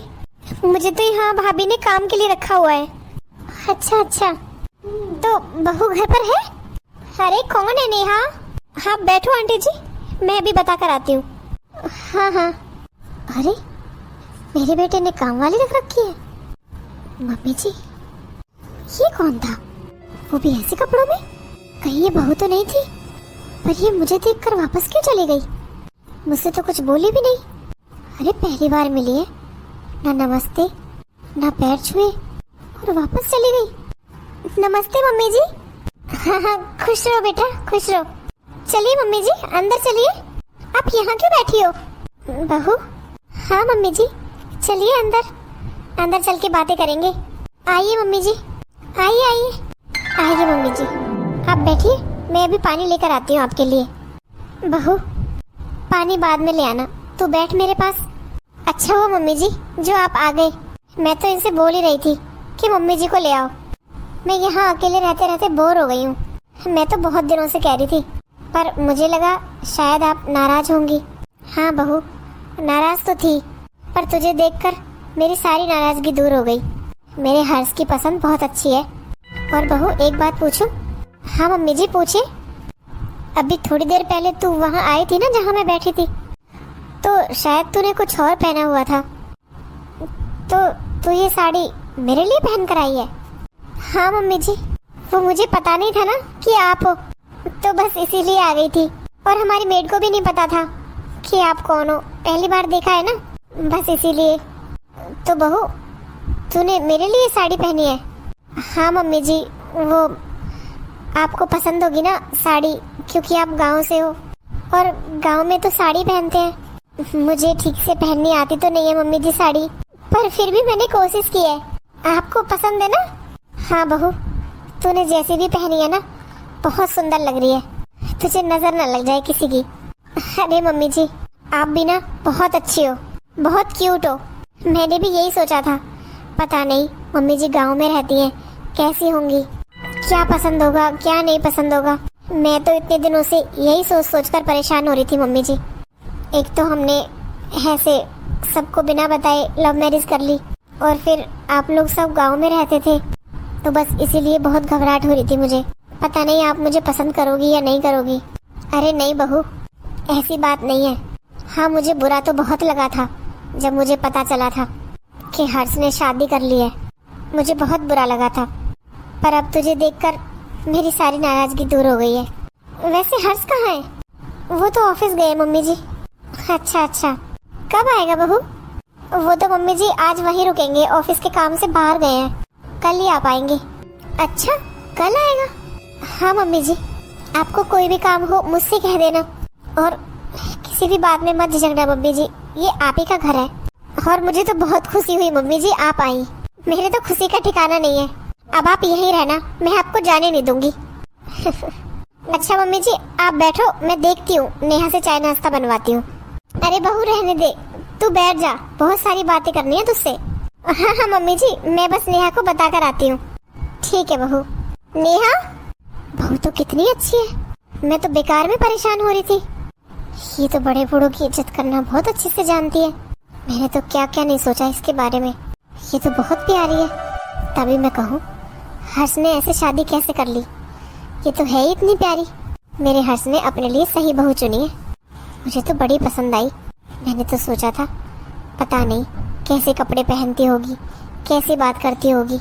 मुझे तो यहाँ भाभी ने काम के लिए रखा हुआ है। अच्छा अच्छा, तो बहू घर पर है? अरे कौन है नेहा? हाँ बैठो आंटी जी, मैं भी बता कर आती हूँ। हाँ हाँ। अरे मेरे बेटे ने काम वाली रख रखी है। मम्मी जी, ये कौन था, वो भी ऐसे कपड़ों में? कहीं ये बहू तो नहीं थी? पर ये मुझे देखकर वापस क्यों चली गई? मुझसे तो कुछ बोली भी नहीं। अरे पहली बार मिली है, ना नमस्ते ना पैर छुए और वापस चली गई। नमस्ते मम्मी जी। हाँ हाँ, खुश रहो बेटा, खुश रहो। चलिए मम्मी जी, अंदर चलिए। आप यहाँ क्यों बैठी हो? बहू? हाँ मम्मी जी, चलिए अंदर, अंदर चल के बातें करेंगे। आइए मम्मी जी, आइए आइए आइए मम्मी जी, आप बैठिए, मैं अभी पानी लेकर आती हूँ आपके लिए। बहू, पानी बाद में ले आना, तू बैठ मेरे पास। अच्छा हुआ मम्मी जी जो आप आ गए, मैं तो इनसे बोल ही रही थी कि मम्मी जी को ले आओ। मैं यहाँ अकेले रहते रहते बोर हो गई हूँ। मैं तो बहुत दिनों से कह रही थी, पर मुझे लगा शायद आप नाराज होंगी। हाँ बहू, नाराज तो थी, पर तुझे देखकर मेरी सारी नाराजगी दूर हो गई। मेरे हर्ष की पसंद बहुत अच्छी है। और बहू एक बात पूछूं? हाँ मम्मी जी पूछे। अभी थोड़ी देर पहले तू वहाँ आई थी ना जहाँ मैं बैठी थी, तो शायद तूने कुछ और पहना हुआ था, तो तू ये साड़ी मेरे लिए पहन कर आई है? हाँ मम्मी जी, वो मुझे पता नहीं था ना कि आप हो, तो बस इसीलिए आ गई थी। और हमारी मेड को भी नहीं पता था कि आप कौन हो, पहली बार देखा है ना, बस इसीलिए। तो बहू तूने मेरे लिए साड़ी पहनी है? हाँ मम्मी जी, वो आपको पसंद होगी ना साड़ी, क्योंकि आप गांव से हो और गांव में तो साड़ी पहनते हैं। मुझे ठीक से पहननी आती तो नहीं है मम्मी जी साड़ी, पर फिर भी मैंने कोशिश की है। आपको पसंद है ना? हाँ बहू, तूने जैसी भी पहनी है ना, बहुत सुंदर लग रही है, तुझे नजर न लग जाए किसी की। अरे मम्मी जी, आप भी ना बहुत अच्छी हो, बहुत क्यूट हो। मैंने भी यही सोचा था, पता नहीं मम्मी जी गांव में रहती हैं, कैसी होंगी, क्या पसंद होगा क्या नहीं पसंद होगा। मैं तो इतने दिनों से यही सोच सोच कर परेशान हो रही थी मम्मी जी। एक तो हमने ऐसे सबको बिना बताए लव मैरिज कर ली, और फिर आप लोग सब गांव में रहते थे, तो बस इसीलिए बहुत घबराहट हो रही थी मुझे, पता नहीं आप मुझे पसंद करोगी या नहीं करोगी। अरे नहीं बहू, ऐसी बात नहीं है। हाँ मुझे बुरा तो बहुत लगा था जब मुझे पता चला था कि हर्ष ने शादी कर ली है, मुझे बहुत बुरा लगा था, पर अब तुझे देखकर मेरी सारी नाराजगी दूर हो गई है। वैसे हर्ष कहाँ है? वो तो ऑफिस गए मम्मी जी। अच्छा अच्छा, कब आएगा बहू? वो तो मम्मी जी आज वहीं रुकेंगे, ऑफिस के काम से बाहर गए हैं, कल ही आ पाएंगे। अच्छा कल आएगा? हाँ मम्मी जी, आपको कोई भी काम हो मुझसे कह देना, और किसी भी बात में मत झिझकना मम्मी जी, ये आप ही का घर है। और मुझे तो बहुत खुशी हुई मम्मी जी आप आई, मेरे तो खुशी का ठिकाना नहीं है। अब आप यहीं रहना, मैं आपको जाने नहीं दूंगी। अच्छा मम्मी जी आप बैठो, मैं देखती हूँ नेहा से चाय नाश्ता बनवाती हूँ। अरे बहू रहने दे, तू बैठ जा, बहुत सारी बातें करनी है तुझसे। हाँ हाँ मम्मी जी, मैं बस नेहा को बता कर आती हूँ। ठीक है बहू। नेहा, बहू तो कितनी अच्छी है, मैं तो बेकार में परेशान हो रही थी। ये तो बड़े बूढ़ों की इज्जत करना बहुत अच्छे से जानती है, मैंने तो क्या क्या नहीं सोचा इसके बारे में। ये तो बहुत प्यारी है, तभी मैं कहूँ हर्ष ने ऐसे शादी कैसे कर ली, ये तो है ही इतनी प्यारी। मेरे हर्ष ने अपने लिए सही बहू चुनी है, मुझे तो बड़ी पसंद आई। मैंने तो सोचा था पता नहीं कैसे कपड़े पहनती होगी, कैसी बात करती होगी,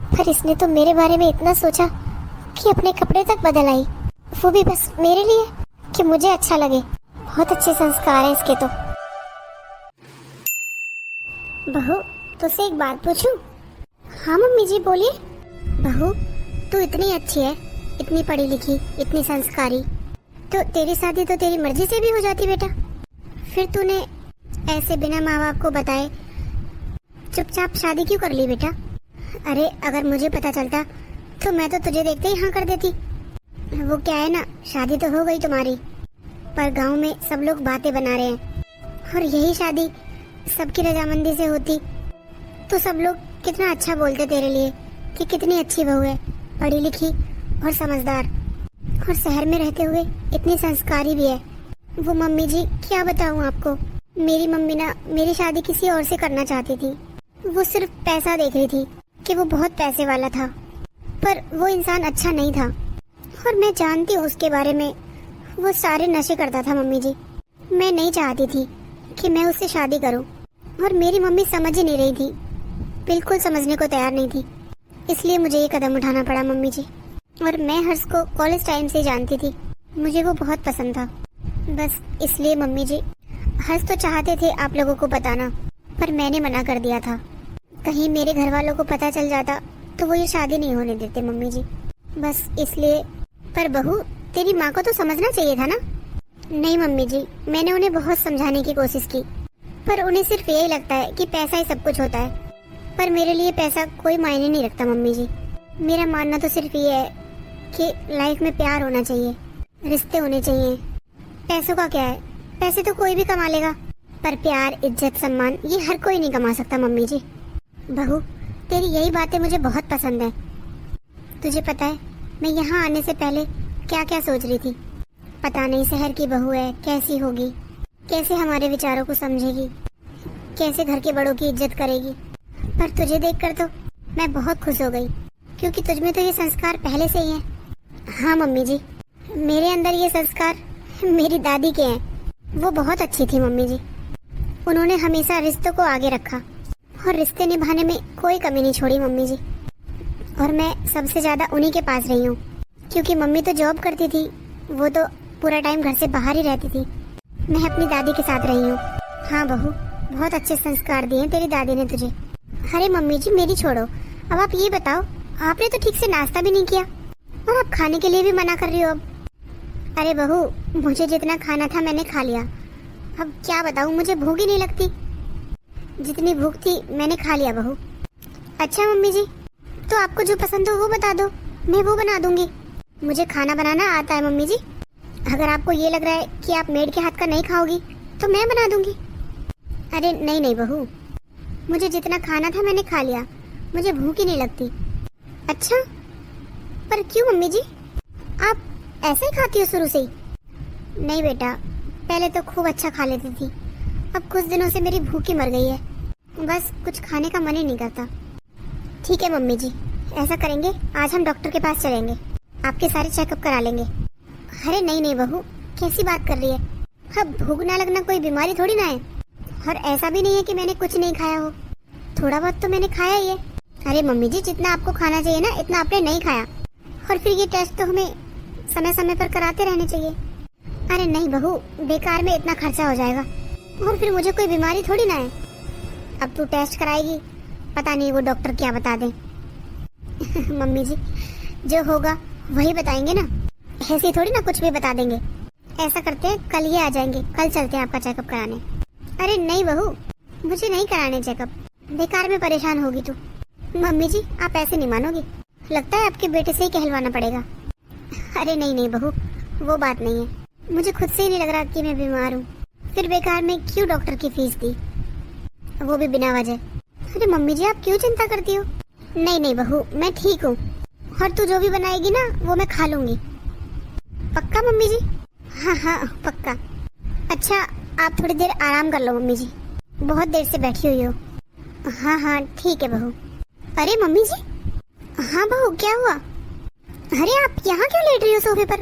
पर इसने तो मेरे बारे में इतना सोचा कि अपने कपड़े तक बदल आई, वो भी बस मेरे लिए कि मुझे अच्छा लगे। बहुत अच्छे संस्कार है इसके तो। बहू तुझसे एक बात पूछूं? हाँ मम्मी जी बोलिए। बहू तू इतनी अच्छी है, इतनी पढ़ी लिखी, इतनी संस्कारी, तो तेरी शादी तो तेरी मर्जी से भी हो जाती बेटा, फिर तूने ऐसे बिना माँ बाप को बताए चुपचाप शादी क्यों कर ली बेटा? अरे अगर मुझे पता चलता तो मैं तो तुझे देखते ही हाँ कर देती। वो क्या है ना, शादी तो हो गई तुम्हारी, पर गांव में सब लोग बातें बना रहे हैं, और यही शादी सबकी रजामंदी से होती तो सब लोग कितना अच्छा बोलते तेरे लिए कि कितनी अच्छी बहू है, पढ़ी लिखी और समझदार, और शहर में रहते हुए इतनी संस्कारी भी है। वो मम्मी जी क्या बताऊं आपको, मेरी मम्मी ना मेरी शादी किसी और से करना चाहती थी, वो सिर्फ पैसा देख रही थी कि वो बहुत पैसे वाला था, पर वो इंसान अच्छा नहीं था, और मैं जानती हूँ उसके बारे में, वो सारे नशे करता था मम्मी जी। मैं नहीं चाहती थी कि मैं उससे शादी करूं, और मेरी मम्मी समझ ही नहीं रही थी, बिल्कुल समझने को तैयार नहीं थी, इसलिए मुझे ये कदम उठाना पड़ा मम्मी जी। और मैं हर्ष को कॉलेज टाइम से जानती थी, मुझे वो बहुत पसंद था, बस इसलिए मम्मी जी। हर्ष तो चाहते थे आप लोगों को बताना, पर मैंने मना कर दिया था, कहीं मेरे घर वालों को पता चल जाता तो वो ये शादी नहीं होने देते मम्मी जी, बस इसलिए। पर बहू तेरी माँ को तो समझना चाहिए था ना। नहीं मम्मी जी, मैंने उन्हें बहुत समझाने की कोशिश की, पर उन्हें सिर्फ यही लगता है कि पैसा ही सब कुछ होता है, पर मेरे लिए पैसा कोई मायने नहीं रखता मम्मी जी। मेरा मानना तो सिर्फ ये है कि लाइफ में प्यार होना चाहिए, रिश्ते होने चाहिए। पैसों का क्या है, पैसे तो कोई भी कमा लेगा, पर प्यार, इज्जत, सम्मान ये हर कोई नहीं कमा सकता मम्मी जी। बहू, तेरी यही बातें मुझे बहुत पसंद है। तुझे पता है मैं यहाँ आने से पहले क्या क्या सोच रही थी। पता नहीं शहर की बहू है, कैसी होगी, कैसे हमारे विचारों को समझेगी, कैसे घर के बड़ों की इज्जत करेगी। पर तुझे देखकर तो मैं बहुत खुश हो गई, क्योंकि तुझमें तो ये संस्कार पहले से ही है। हाँ मम्मी जी, मेरे अंदर ये संस्कार मेरी दादी के हैं। वो बहुत अच्छी थी मम्मी जी। उन्होंने हमेशा रिश्तों को आगे रखा और रिश्ते निभाने में कोई कमी नहीं छोड़ी मम्मी जी। और मैं सबसे ज्यादा उन्हीं के पास रही हूँ, क्योंकि मम्मी तो जॉब करती थी, वो तो पूरा टाइम घर से बाहर ही रहती थी। मैं अपनी दादी के साथ रही हूँ। हाँ बहू, बहुत अच्छे संस्कार दिए तेरी दादी ने तुझे। अरे मम्मी जी मेरी छोड़ो, अब आप ये बताओ, आपने तो ठीक से नाश्ता भी नहीं किया और आप खाने के लिए भी मना कर रही हो अब। अरे बहू, मुझे जितना खाना था मैंने खा लिया, अब क्या बताऊँ, मुझे भूख ही नहीं लगती। जितनी भूख थी मैंने खा लिया बहू। अच्छा मम्मी जी, तो आपको जो पसंद हो वो बता दो, मैं वो बना दूंगी। मुझे खाना बनाना आता है मम्मी जी। अगर आपको ये लग रहा है कि आप मेड के हाथ का नहीं खाओगी तो मैं बना दूंगी। अरे नहीं नहीं बहू, मुझे जितना खाना था मैंने खा लिया, मुझे भूख ही नहीं लगती। अच्छा, पर क्यों मम्मी जी, आप ऐसे ही खाती हो शुरू से ही? नहीं बेटा, पहले तो खूब अच्छा खा लेती थी, अब कुछ दिनों से मेरी भूख ही मर गई है, बस कुछ खाने का मन ही नहीं करता। ठीक है मम्मी जी, ऐसा करेंगे, आज हम डॉक्टर के पास चलेंगे, आपके सारे चेकअप करा लेंगे। अरे नहीं नहीं बहू, कैसी बात कर रही है? अब भूख ना लगना कोई बीमारी थोड़ी ना है, और ऐसा भी नहीं है कि मैंने कुछ नहीं खाया हो, थोड़ा बहुत तो मैंने खाया ही है। अरे मम्मी जी, जितना आपको खाना चाहिए ना इतना आपने नहीं खाया, और फिर ये टेस्ट तो हमें समय समय पर कराते रहने चाहिए। अरे नहीं बहू, बेकार में इतना खर्चा हो जाएगा, और फिर मुझे कोई बीमारी थोड़ी ना है। अब तू टेस्ट कराएगी, पता नहीं वो डॉक्टर क्या बता दे। मम्मी जी, जो होगा वही बताएंगे ना, ऐसे थोड़ी ना कुछ भी बता देंगे। ऐसा करते हैं, कल ही आ जाएंगे, कल चलते हैं आपका चेकअप कराने। अरे नहीं बहू, मुझे नहीं कराने चेकअप, बेकार में परेशान होगी तू। मम्मी जी आप ऐसे नहीं मानोगी, लगता है आपके बेटे से ही कहलवाना पड़ेगा। अरे नहीं नहीं बहू, वो बात नहीं है, मुझे खुद से ही नहीं लग रहा कि मैं बीमार हूँ, फिर बेकार में क्यों डॉक्टर की फीस दी, वो भी बिना वजह। अरे मम्मी जी आप क्यों चिंता करती हो? नहीं नहीं बहू, मैं ठीक हूँ, और तू जो भी बनाएगी ना वो मैं खा लूंगी। पक्का मम्मी जी? हाँ हाँ पक्का। अच्छा आप थोड़ी देर आराम कर लो मम्मी जी, बहुत देर से बैठी हुई हो। हाँ हाँ ठीक है बहू। अरे मम्मी जी, हाँ बहू क्या हुआ? अरे आप यहाँ क्यों लेट रही हो सोफे पर?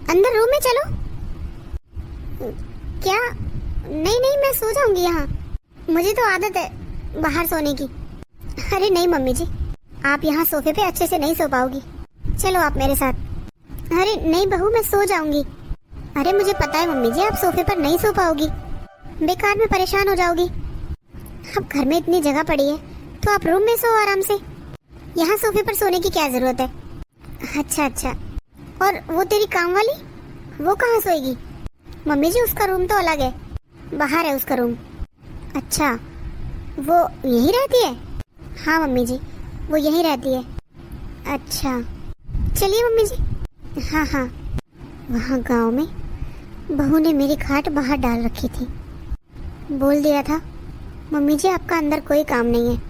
अंदर रूम में चलो। क्या? नहीं नहीं, मैं सो जाऊंगी यहाँ, मुझे तो आदत है बाहर सोने की। अरे नहीं मम्मी जी, आप यहाँ सोफे पे अच्छे से नहीं सो पाओगी, चलो आप मेरे साथ। अरे नहीं बहू, मैं सो जाऊंगी। अरे मुझे पता है मम्मी जी, आप सोफे पर नहीं सो पाओगी, बेकार में परेशान हो जाओगी। अब घर में इतनी जगह पड़ी है तो आप रूम में सो आराम से, यहाँ सोफे पर सोने की क्या जरूरत है? अच्छा अच्छा, और वो तेरी काम वाली, वो कहाँ सोएगी? मम्मी जी उसका रूम तो अलग है, बाहर है उसका रूम। अच्छा, वो यहीं रहती है? हाँ मम्मी जी, वो यहीं रहती है। अच्छा चलिए मम्मी जी। हाँ हाँ, वहाँ गांव में बहू ने मेरी खाट बाहर डाल रखी थी, बोल दिया था मम्मी जी आपका अंदर कोई काम नहीं है,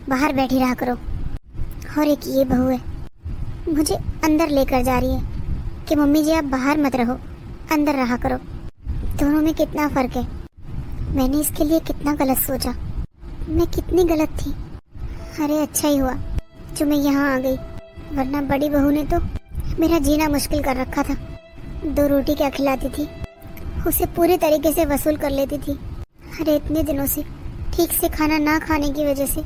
बाहर बैठी रहा करो। और एक ये बहू है, मुझे अंदर लेकर जा रही है कि मम्मी जी आप बाहर मत रहो, अंदर रहा करो। दोनों में कितना फर्क है। मैंने इसके लिए कितना गलत सोचा, मैं कितनी गलत थी। अरे अच्छा ही हुआ जो मैं यहाँ आ गई, वरना बड़ी बहू ने तो मेरा जीना मुश्किल कर रखा था। 2 रोटी क्या खिलाती थी, उसे पूरे तरीके से वसूल कर लेती थी। अरे इतने दिनों से ठीक से खाना ना खाने की वजह से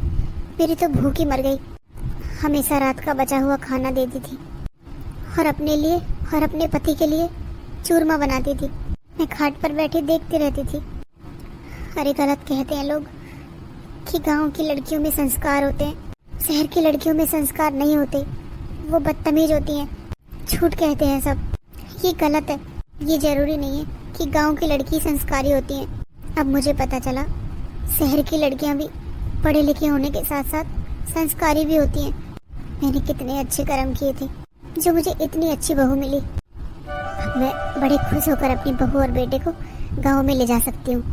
मेरी तो भूख ही मर गई। हमेशा रात का बचा हुआ खाना देती थी, और अपने लिए और अपने पति के लिए चूरमा बनाती थी। मैं खाट पर बैठी देखती रहती थी। अरे गलत कहते हैं लोग कि गांव की लड़कियों में संस्कार होते हैं, शहर की लड़कियों में संस्कार नहीं होते, वो बदतमीज होती हैं, झूठ कहते हैं सब। ये गलत है, ये जरूरी नहीं है कि गांव की लड़की संस्कारी होती हैं। अब मुझे पता चला शहर की लड़कियां भी पढ़े लिखे होने के साथ साथ संस्कारी भी होती हैं। मैंने कितने अच्छे कर्म किए थे जो मुझे इतनी अच्छी बहू मिली। अब मैं बड़े खुश होकर अपनी बहू और बेटे को गांव में ले जा सकती हूँ,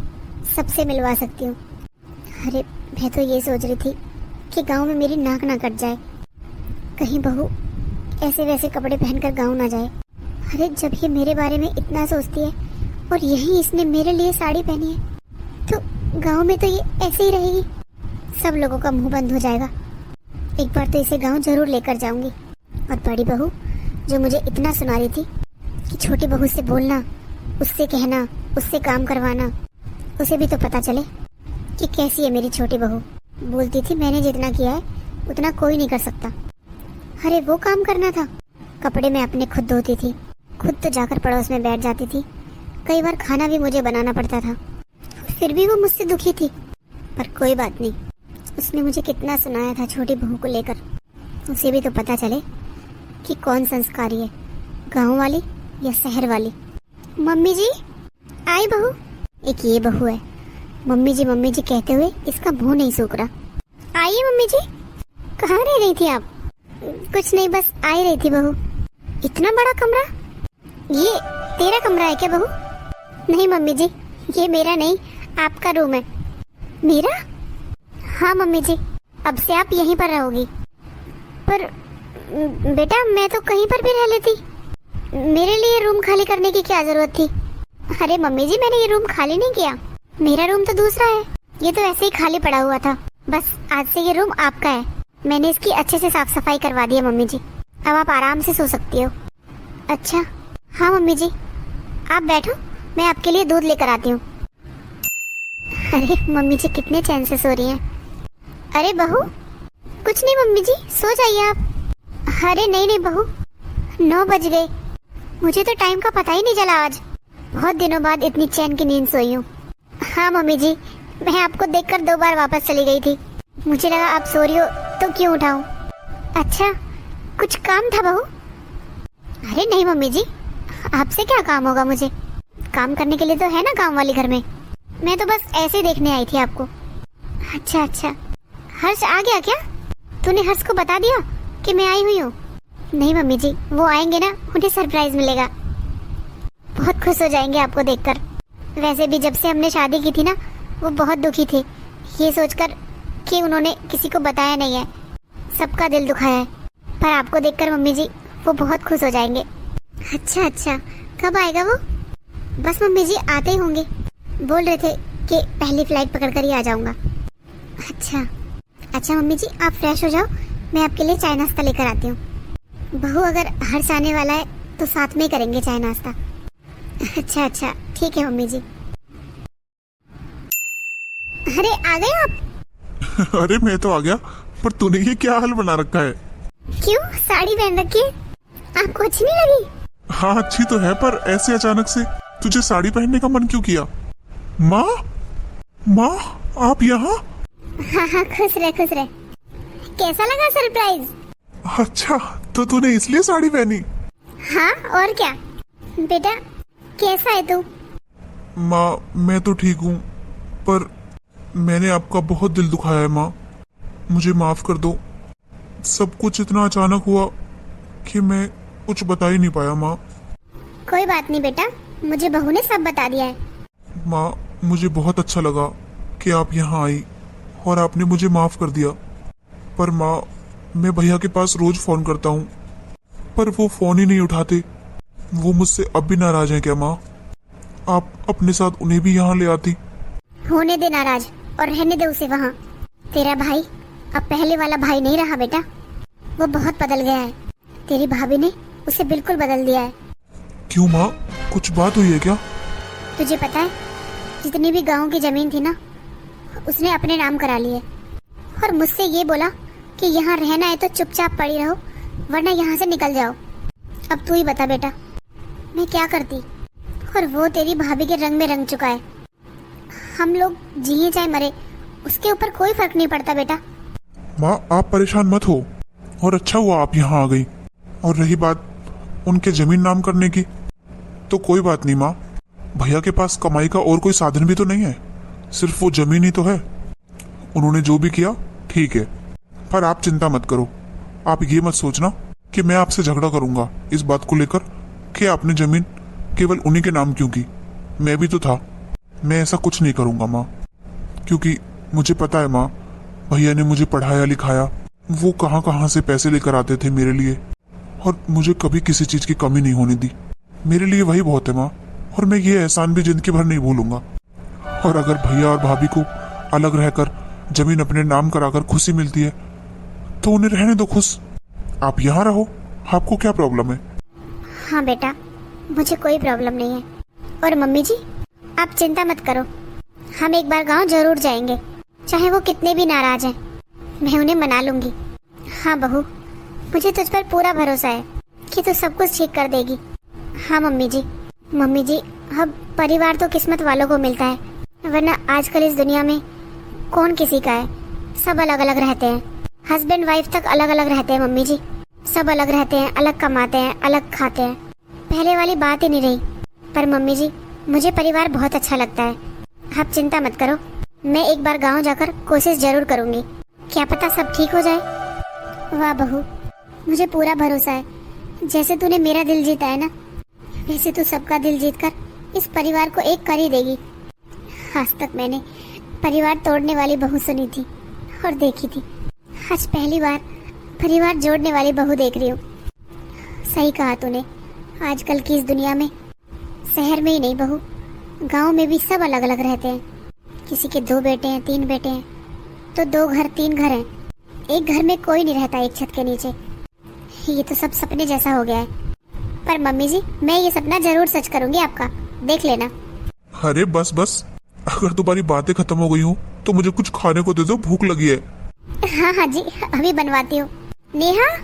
सबसे मिलवा सकती हूँ। अरे मैं तो ये सोच रही थी कि गांव में मेरी नाक ना कट जाए, कहीं बहू ऐसे वैसे कपड़े पहनकर गांव ना जाए। अरे जब ये मेरे बारे में इतना सोचती है और यही इसने मेरे लिए साड़ी पहनी है, तो गांव में तो ये ऐसे ही रहेगी, सब लोगों का मुंह बंद हो जाएगा। एक बार तो इसे गांव जरूर लेकर जाऊंगी। और बड़ी बहू जो मुझे इतना सुना रही थी कि छोटी बहू से बोलना, उससे कहना, उससे काम करवाना, उसे भी तो पता चले कि कैसी है मेरी छोटी बहू। बोलती थी मैंने जितना किया है उतना कोई नहीं कर सकता। अरे वो काम करना था, कपड़े मैं अपने खुद धोती थी, खुद तो जाकर पड़ोस में बैठ जाती थी, कई बार खाना भी मुझे बनाना पड़ता था, फिर भी वो मुझसे दुखी थी। पर कोई बात नहीं, उसने मुझे कितना सुनाया था छोटी बहू को लेकर, उसे भी तो पता चले कि कौन संस्कारी है, गांव वाली या शहर वाली। मम्मी जी आई बहू। एक ये बहू है, मम्मी जी कहते हुए इसका मुंह नहीं सूख रहा। आइए मम्मी जी। कहाँ रह रही थी आप? कुछ नहीं, बस आई रही थी बहू। इतना बड़ा कमरा? ये तेरा कमरा है क्या बहू? नहीं मम्मी जी, ये मेरा नहीं, आपका रूम है। मेरा? हाँ मम्मी जी, अब से आप यहीं पर रहोगी। पर बेटा मैं तो कहीं पर भी रह लेती, मेरे लिए रूम खाली करने की क्या जरूरत थी? अरे मम्मी जी मैंने ये रूम खाली नहीं किया, मेरा रूम तो दूसरा है, ये तो ऐसे ही खाली पड़ा हुआ था। बस आज से ये रूम आपका है, मैंने इसकी अच्छे से साफ सफाई करवा दी है मम्मी जी, अब आप आराम से सो सकती हो। अच्छा हाँ मम्मी जी, आप बैठो, मैं आपके लिए दूध लेकर आती हूँ। अरे मम्मी जी कितने चैन से सो रही हैं। अरे बहू कुछ नहीं मम्मी जी, सो जाइए आप। अरे नहीं नहीं बहू, 9 बज गए, मुझे तो टाइम का पता ही नहीं चला। आज बहुत दिनों बाद इतनी चैन की नींद सोई हूँ। हाँ मम्मी जी, मैं आपको देखकर 2 बार वापस चली गई थी, मुझे लगा आप सो रही हो तो क्यों उठाऊं। अच्छा कुछ काम था बहू? अरे नहीं मम्मी जी, आपसे क्या काम होगा, मुझे काम करने के लिए तो है ना काम वाली घर में, मैं तो बस ऐसे देखने आई थी आपको। अच्छा अच्छा, हर्ष आ गया क्या? तूने हर्ष को बता दिया कि मैं आई हुई हूँ? नहीं मम्मी जी, वो आएंगे ना, उन्हें सरप्राइज मिलेगा, बहुत खुश हो जाएंगे आपको देखकर। वैसे भी जब से हमने शादी की थी ना, वो बहुत दुखी थे, ये सोचकर कि उन्होंने किसी को बताया नहीं है, सबका दिल दुखाया है, पर आपको देखकर मम्मी जी वो बहुत खुश हो जाएंगे। अच्छा अच्छा, कब आएगा वो? बस मम्मी जी आते ही होंगे, बोल रहे थे कि पहली फ्लाइट पकड़कर ही आ जाऊंगा। अच्छा अच्छा मम्मी जी आप फ्रेश हो जाओ, मैं आपके लिए चाय नाश्ता लेकर आती हूँ। बहू अगर हर्ष आने वाला है तो साथ में ही करेंगे चाय नाश्ता। अच्छा अच्छा ठीक है मम्मी जी। अरे आ गए आप? अरे मैं तो आ गया, पर तूने ये क्या हाल बना रखा है? क्यों, साड़ी पहन रखी है, आपको अच्छी नहीं लगी? हाँ अच्छी तो है, पर ऐसे अचानक से तुझे साड़ी पहनने का मन क्यों किया? माँ माँ आप यहाँ? हाँ हाँ खुश रहे खुश रहे। कैसा लगा सरप्राइज? अच्छा तो तूने इसलिए साड़ी पहनी? हाँ और क्या। बेटा कैसा है तू? माँ मैं तो ठीक हूँ, पर मैंने आपका बहुत दिल दुखाया है माँ, मुझे माफ कर दो। सब कुछ इतना अचानक हुआ कि मैं कुछ बता ही नहीं पाया माँ। कोई बात नहीं बेटा, मुझे बहू ने सब बता दिया है। माँ मुझे बहुत अच्छा लगा कि आप यहाँ आई और आपने मुझे माफ कर दिया, पर माँ मैं भैया के पास रोज फोन करता हूँ, पर वो फोन ही नहीं उठाते। वो मुझसे अब भी नाराज हैं क्या माँ? आप अपने साथ उन्हें भी यहाँ ले आती। होने दे नाराज और रहने दे उसे वहाँ। तेरा भाई अब पहले वाला भाई नहीं रहा बेटा, वो बहुत बदल गया है, तेरी भाभी ने उसे बिल्कुल बदल दिया है। क्यों माँ, कुछ बात हुई है क्या? तुझे पता है जितनी भी गांव की जमीन थी ना, उसने अपने नाम करा ली है, और मुझसे ये बोला कि यहाँ रहना है तो चुपचाप पड़ी रहो, वरना यहाँ से निकल जाओ। अब तू ही बता बेटा मैं क्या करती, और वो तेरी भाभी के रंग में रंग चुका है। हम लोग जिए चाहे मरे, उसके ऊपर कोई फर्क नहीं पड़ता बेटा। माँ आप परेशान मत हो, और अच्छा हुआ आप यहाँ आ गई। और रही बात उनके जमीन नाम करने की, तो कोई बात नहीं माँ, भैया के पास कमाई का और कोई साधन भी तो नहीं है, सिर्फ वो जमीन ही तो है। उन्होंने जो भी किया ठीक है, पर आप चिंता मत करो। आप ये मत सोचना कि मैं आपसे झगड़ा करूंगा इस बात को लेकर कि आपने जमीन केवल उन्हीं के नाम क्यों की। मैं भी तो था। मैं ऐसा कुछ नहीं करूंगा माँ, क्योंकि मुझे पता है माँ, भैया ने मुझे पढ़ाया लिखाया, वो कहाँ कहाँ से पैसे लेकर आते थे मेरे लिए, और मुझे कभी किसी चीज की कमी नहीं होने दी। मेरे लिए वही बहुत है माँ, और मैं ये एहसान भी जिंदगी भर नहीं भूलूंगा। और अगर भैया और भाभी को अलग रहकर जमीन अपने नाम कराकर खुशी मिलती है तो उन्हें रहने दो खुश। आप यहाँ रहो, आपको क्या प्रॉब्लम है? हाँ बेटा, मुझे कोई प्रॉब्लम नहीं है। और मम्मी जी, आप चिंता मत करो, हम एक बार गांव जरूर जाएंगे, चाहे वो कितने भी नाराज हैं, मैं उन्हें मना लूंगी। हाँ बहू, मुझे तुझ पर पूरा भरोसा है कि तू सब कुछ ठीक कर देगी। हाँ मम्मी जी। मम्मी जी, अब परिवार तो किस्मत वालों को मिलता है, वरना आजकल इस दुनिया में कौन किसी का है। सब अलग अलग रहते हैं, हस्बैंड वाइफ तक अलग अलग रहते हैं मम्मी जी। सब अलग रहते हैं, अलग कमाते हैं, अलग खाते हैं। पहले वाली बात ही नहीं रही। पर मम्मी जी, मुझे परिवार बहुत अच्छा लगता है। आप चिंता मत करो, मैं एक बार गांव जाकर कोशिश जरूर करूंगी, क्या पता सब ठीक हो जाए। वाह बहू, मुझे पूरा भरोसा है जैसे तूने मेरा दिल जीता है ना, वैसे तू सबका दिल जीतकर इस परिवार को एक कर ही देगी। आज तक मैंने परिवार तोड़ने वाली बहू सुनी थी और देखी थी, आज पहली बार परिवार जोड़ने वाली बहू देख रही हूँ। सही कहा तूने, आजकल की इस दुनिया में शहर में ही नहीं बहू, गांव में भी सब अलग अलग रहते हैं। किसी के 2 बेटे हैं, 3 बेटे हैं, तो 2 घर 3 घर हैं। एक घर में कोई नहीं रहता एक छत के नीचे। ये तो सब सपने जैसा हो गया है। पर मम्मी जी, मैं ये सपना जरूर सच करूंगी आपका, देख लेना। अरे बस बस, अगर तुम्हारी बातें खत्म हो गई हो तो मुझे कुछ खाने को दे दो, भूख लगी है। हाँ हाँ जी, अभी बनवाती हूँ। नेहा।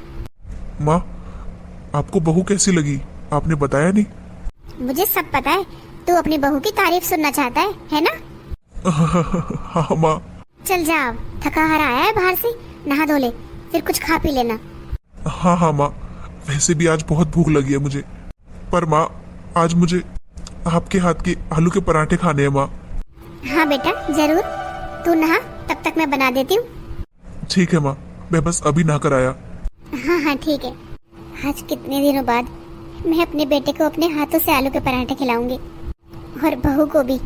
माँ, आपको बहू कैसी लगी? आपने बताया नहीं। मुझे सब पता है, तू अपनी बहू की तारीफ सुनना चाहता है ना? हाँ माँ। चल जा, अब थका हारा आया है बाहर से, नहा धो ले, फिर कुछ खा पी लेना। हाँ हाँ माँ, वैसे भी आज बहुत भूख लगी है मुझे। पर माँ, आज मुझे आपके हाथ के आलू के पराठे खाने हैं माँ। हाँ बेटा जरूर, तू नहा, तब तक मैं बना देती हूँ। ठीक है माँ, मैं बस अभी नहा कर आया। हाँ हाँ ठीक है। आज कितने दिनों बाद मैं अपने बेटे को अपने हाथों से आलू के पराठे खिलाऊंगी, और बहू को भी।